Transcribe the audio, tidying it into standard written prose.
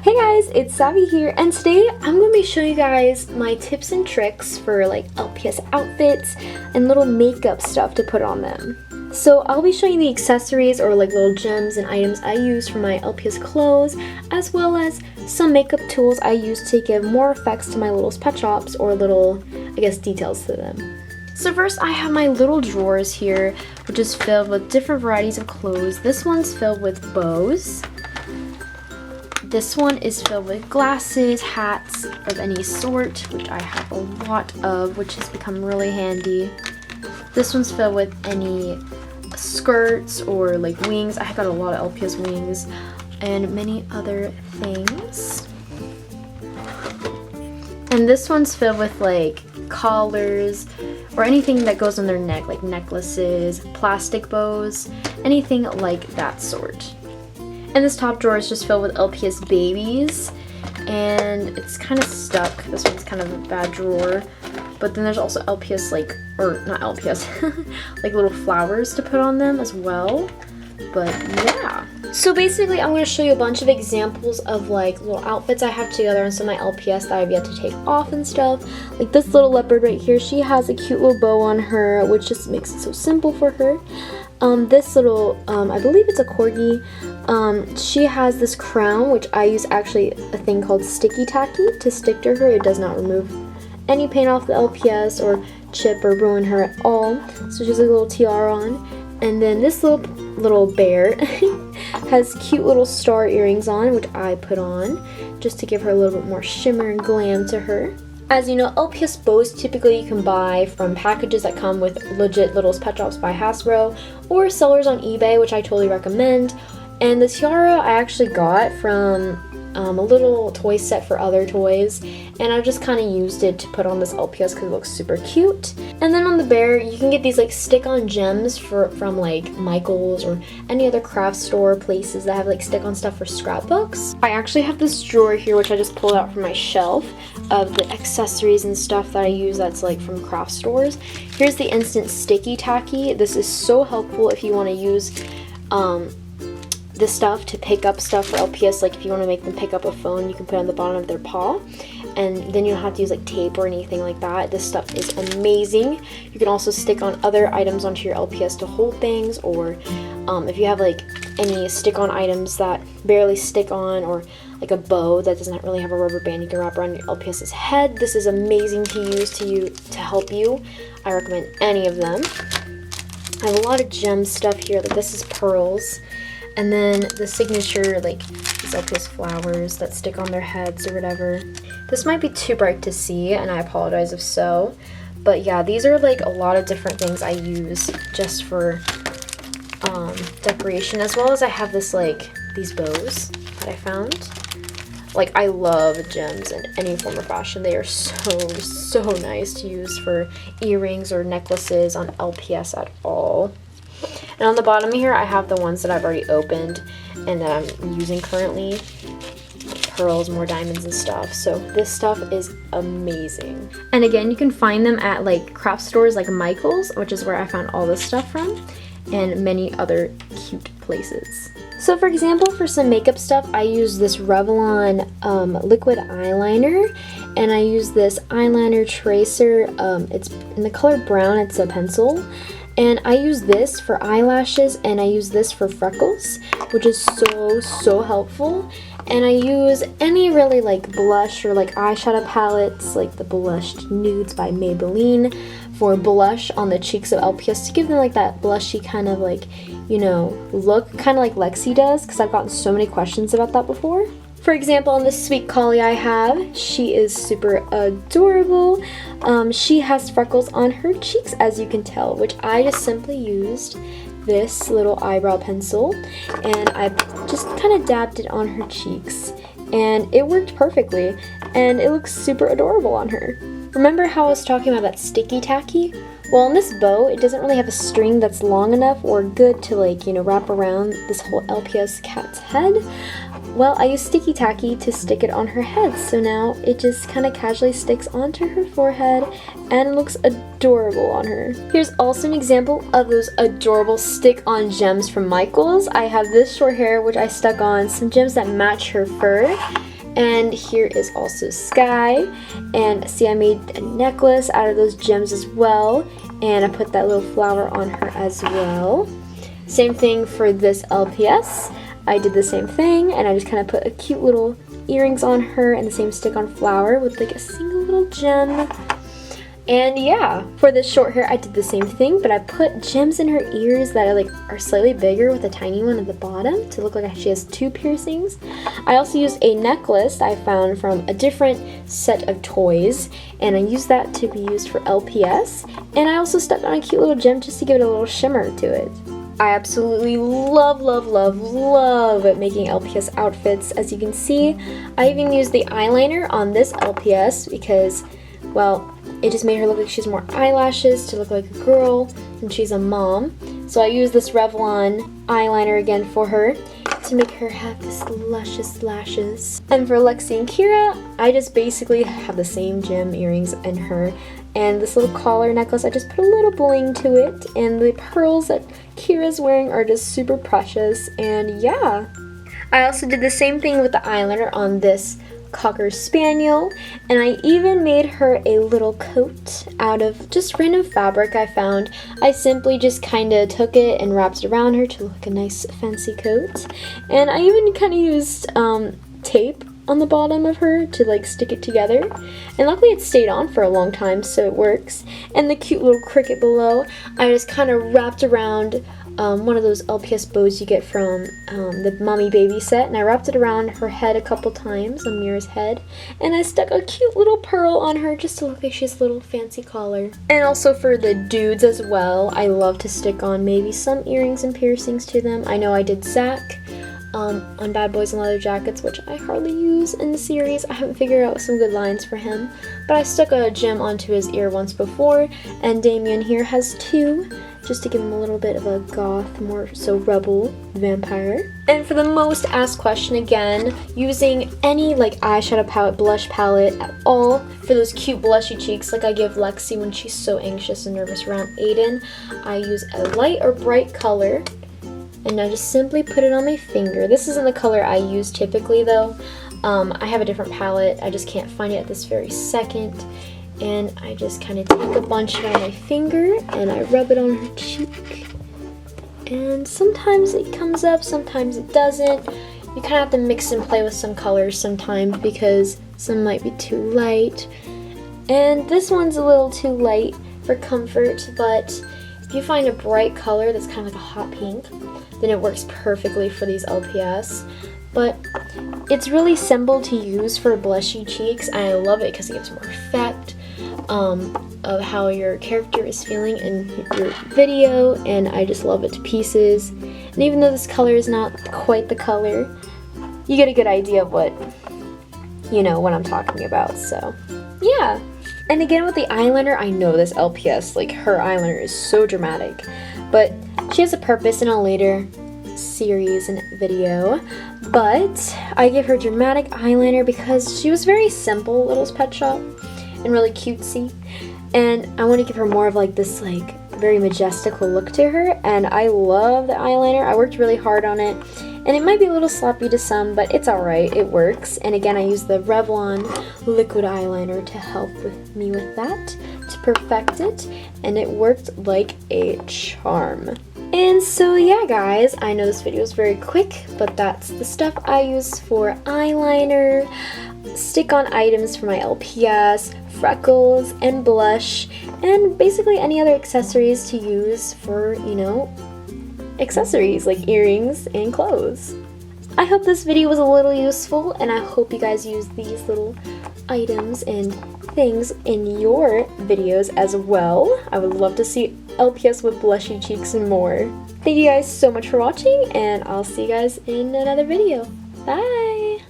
Hey guys, it's Savvy here, and today I'm going to be showing you guys my tips and tricks for like LPS outfits and little makeup stuff to put on them. So I'll be showing you the accessories or like little gems and items I use for my LPS clothes, as well as some makeup tools I use to give more effects to my little pet shops or little, I guess, details to them. So first I have my little drawers here, which is filled with different varieties of clothes. This one's filled with bows. This one is filled with glasses, hats of any sort, which I have a lot of, which has become really handy. This one's filled with any skirts or like wings. I got a lot of LPS wings and many other things. And this one's filled with like collars or anything that goes on their neck, like necklaces, plastic bows, anything like that sort. And this top drawer is just filled with LPS babies, and it's kind of stuck. This one's kind of a bad drawer, but then there's also LPS, like, or not LPS, like little flowers to put on them as well. But yeah. So basically I'm going to show you a bunch of examples of like little outfits I have together and some of my LPS that I've yet to take off and stuff. Like this little leopard right here, she has a cute little bow on her, which just makes it so simple for her. This little, I believe it's a corgi, she has this crown, which I use actually a thing called sticky tacky to stick to her. It does not remove any paint off the LPS or chip or ruin her at all. So she has a little tiara on. And then this little bear has cute little star earrings on, which I put on just to give her a little bit more shimmer and glam to her. As you know, LPS bows typically you can buy from packages that come with legit Little Pet Shops by Hasbro or sellers on eBay, which I totally recommend. And the tiara I actually got from a little toy set for other toys, and I just kind of used it to put on this LPS because it looks super cute. And then on the bear, you can get these like stick-on gems from like Michael's or any other craft store places that have like stick-on stuff for scrapbooks. I actually have this drawer here, which I just pulled out from my shelf, of the accessories and stuff that I use that's like from craft stores. Here's the instant sticky tacky. This is so helpful if you want to use this stuff to pick up stuff for LPS. Like if you want to make them pick up a phone, you can put it on the bottom of their paw, and then you don't have to use like tape or anything like that. This stuff is amazing. You can also stick on other items onto your LPS to hold things, or if you have like any stick-on items that barely stick on, or like a bow that doesn't really have a rubber band you can wrap around your LPS's head. This is amazing to use to help you. I recommend any of them. I have a lot of gem stuff here. Like this is pearls. And then the signature, like these LPS flowers that stick on their heads or whatever. This might be too bright to see, and I apologize if so. But yeah, these are like a lot of different things I use just for decoration, as well as I have this like these bows that I found. Like I love gems in any form or fashion. They are so nice to use for earrings or necklaces on LPS at all. And on the bottom here, I have the ones that I've already opened and that I'm using currently. Pearls, more diamonds and stuff. So this stuff is amazing. And again, you can find them at like craft stores like Michael's, which is where I found all this stuff from, and many other cute places. So for example, for some makeup stuff, I use this Revlon liquid eyeliner, and I use this eyeliner tracer. It's in the color brown, it's a pencil. And I use this for eyelashes, and I use this for freckles, which is so helpful. And I use any really like blush or like eyeshadow palettes, like the Blushed Nudes by Maybelline, for blush on the cheeks of LPS to give them like that blushy kind of like, you know, look, kind of like Lexi does, because I've gotten so many questions about that before. For example, on this sweet collie I have, she is super adorable. She has freckles on her cheeks, as you can tell, which I just simply used this little eyebrow pencil, and I just kind of dabbed it on her cheeks, and it worked perfectly, and it looks super adorable on her. Remember how I was talking about that sticky tacky? Well, on this bow, it doesn't really have a string that's long enough or good to like, you know, wrap around this whole LPS cat's head. Well, I use sticky tacky to stick it on her head, so now it just kind of casually sticks onto her forehead and looks adorable on her. Here's also an example of those adorable stick-on gems from Michael's. I have this short hair, which I stuck on some gems that match her fur, And here is also Sky. And see, I made a necklace out of those gems as well. And I put that little flower on her as well. Same thing for this LPS. I did the same thing, and I just kind of put a cute little earrings on her and the same stick-on flower with like a single little gem. And yeah, for this short hair I did the same thing, but I put gems in her ears that are slightly bigger with a tiny one at the bottom to look like she has 2 piercings. I also used a necklace I found from a different set of toys, and I used that to be used for LPS. And I also stuck on a cute little gem just to give it a little shimmer to it. I absolutely love making LPS outfits. As you can see, I even used the eyeliner on this LPS because, well, it just made her look like she has more eyelashes to look like a girl and she's a mom. So I used this Revlon eyeliner again for her to make her have this luscious lashes. And for Lexi and Kira, I just basically have the same gem earrings in her. And this little collar necklace, I just put a little bling to it. And the pearls that Kira's wearing are just super precious. And yeah. I also did the same thing with the eyeliner on this Cocker Spaniel. And I even made her a little coat out of just random fabric I found. I simply just kind of took it and wrapped it around her to look like a nice fancy coat. And I even kind of used tape on the bottom of her to like stick it together, and luckily it stayed on for a long time, so it works. And the cute little cricket below, I just kind of wrapped around one of those LPS bows you get from the mommy baby set, and I wrapped it around her head a couple times, on Mira's head, and I stuck a cute little pearl on her just to look like she has a little fancy collar. And also for the dudes as well, I love to stick on maybe some earrings and piercings to them. I know I did Zach on Bad Boys and Leather Jackets, which I hardly use in the series. I haven't figured out some good lines for him, but I stuck a gem onto his ear once before, and Damien here has 2, just to give him a little bit of a goth, more so rebel vampire. And for the most asked question again, using any like eyeshadow palette, blush palette at all for those cute blushy cheeks like I give Lexi when she's so anxious and nervous around Aiden, I use a light or bright color. And I just simply put it on my finger. This isn't the color I use typically though. I have a different palette. I just can't find it at this very second. And I just kind of take a bunch of it on my finger and I rub it on her cheek. And sometimes it comes up, sometimes it doesn't. You kind of have to mix and play with some colors sometimes because some might be too light. And this one's a little too light for comfort, but if you find a bright color that's kind of like a hot pink, then it works perfectly for these LPS. But it's really simple to use for blushy cheeks. I love it because it gives more effect of how your character is feeling in your video, and I just love it to pieces. And even though this color is not quite the color, you get a good idea of what I'm talking about. So yeah. And again with the eyeliner, I know this LPS, like her eyeliner is so dramatic, but she has a purpose in a later series and video. But I give her dramatic eyeliner because she was very simple, Little's Pet Shop, and really cutesy. And I want to give her more of like this like very majestical look to her, and I love the eyeliner. I worked really hard on it, and it might be a little sloppy to some, but it's alright, it works. And again, I use the Revlon liquid eyeliner to help me with that, to perfect it, and it worked like a charm. And so yeah guys, I know this video is very quick, but that's the stuff I use for eyeliner, stick-on items for my LPS, freckles, and blush, and basically any other accessories to use for, accessories like earrings and clothes. I hope this video was a little useful, and I hope you guys use these little items and things in your videos as well. I would love to see LPS with blushy cheeks and more. Thank you guys so much for watching, and I'll see you guys in another video. Bye!